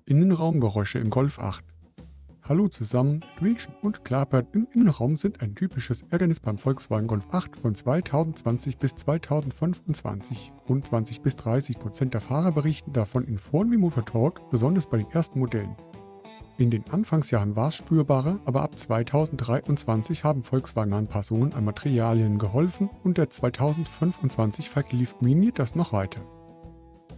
Innenraumgeräusche im Golf 8. Hallo zusammen, Quietschen und Klappern im Innenraum sind ein typisches Ärgernis beim Volkswagen Golf 8 von 2020 bis 2025. Rund 20 bis 30% der Fahrer berichten davon in Foren wie Motor Talk, besonders bei den ersten Modellen. In den Anfangsjahren war es spürbarer, aber ab 2023 haben Volkswagen-Anpassungen an Materialien geholfen und der 2025 verlief minimiert das noch weiter.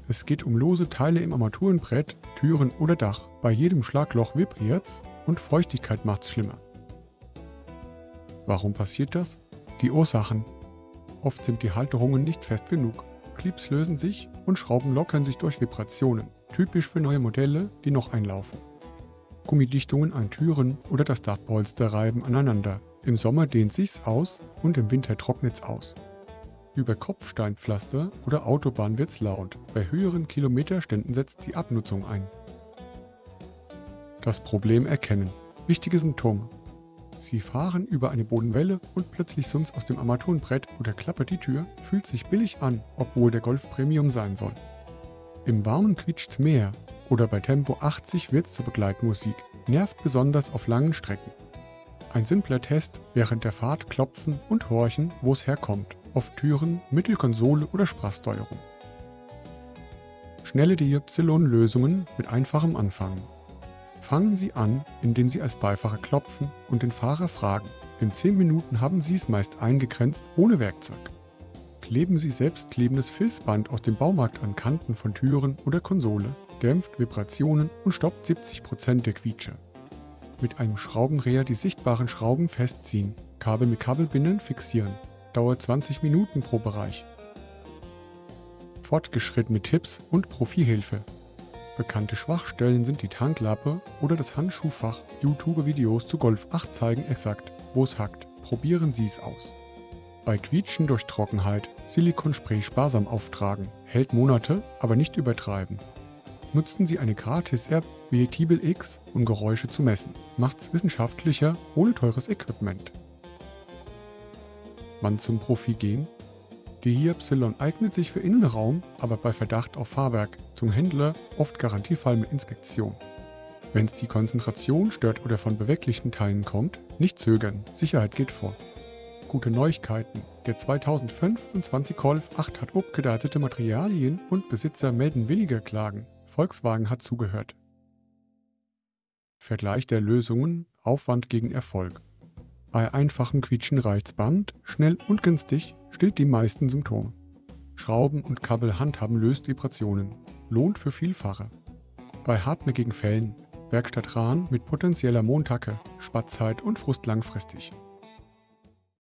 Es geht um lose Teile im Armaturenbrett, Türen oder Dach. Bei jedem Schlagloch vibriert's und Feuchtigkeit macht's schlimmer. Warum passiert das? Die Ursachen. Oft sind die Halterungen nicht fest genug. Clips lösen sich und Schrauben lockern sich durch Vibrationen. Typisch für neue Modelle, die noch einlaufen. Gummidichtungen an Türen oder das Dachpolster reiben aneinander. Im Sommer dehnt sich's aus und im Winter trocknet's aus. Über Kopfsteinpflaster oder Autobahn wird's laut. Bei höheren Kilometerständen setzt die Abnutzung ein. Das Problem erkennen. Wichtige Symptome. Sie fahren über eine Bodenwelle und plötzlich sunz aus dem Armaturenbrett oder klappert die Tür, fühlt sich billig an, obwohl der Golf Premium sein soll. Im Warmen quietscht's mehr oder bei Tempo 80 wird's zur Begleitmusik, nervt besonders auf langen Strecken. Ein simpler Test: während der Fahrt klopfen und horchen, wo es herkommt. Auf Türen, Mittelkonsole oder Sprachsteuerung. Schnelle DY-Lösungen mit einfachem Anfangen. Fangen Sie an, indem Sie als Beifahrer klopfen und den Fahrer fragen. In 10 Minuten haben Sie es meist eingegrenzt, ohne Werkzeug. Kleben Sie selbstklebendes Filzband aus dem Baumarkt an Kanten von Türen oder Konsole, dämpft Vibrationen und stoppt 70% der Quietsche. Mit einem Schraubendreher die sichtbaren Schrauben festziehen, Kabel mit Kabelbindern fixieren. Dauert 20 Minuten pro Bereich. Fortgeschritten mit Tipps und Profihilfe. Bekannte Schwachstellen sind die Tanklappe oder das Handschuhfach. YouTube-Videos zu Golf 8 zeigen exakt, wo es hackt. Probieren Sie es aus. Bei Quietschen durch Trockenheit Silikonspray sparsam auftragen. Hält Monate, aber nicht übertreiben. Nutzen Sie eine Gratis-App wie Tibel X, um Geräusche zu messen. Macht's wissenschaftlicher, ohne teures Equipment. Wann zum Profi gehen? Die DY eignet sich für Innenraum, aber bei Verdacht auf Fahrwerk zum Händler oft Garantiefall mit Inspektion. Wenn es die Konzentration stört oder von beweglichen Teilen kommt, nicht zögern, Sicherheit geht vor. Gute Neuigkeiten: der 2025 Golf 8 hat abgedatete Materialien und Besitzer melden weniger Klagen. Volkswagen hat zugehört. Vergleich der Lösungen, Aufwand gegen Erfolg. Bei einfachem Quietschen reicht's Band, schnell und günstig, stillt die meisten Symptome. Schrauben und Kabel handhaben löst Vibrationen, lohnt für Vielfahrer. Bei hartnäckigen Fällen, Werkstatt Rahn mit potenzieller Montacke, spart Zeit und Frust langfristig.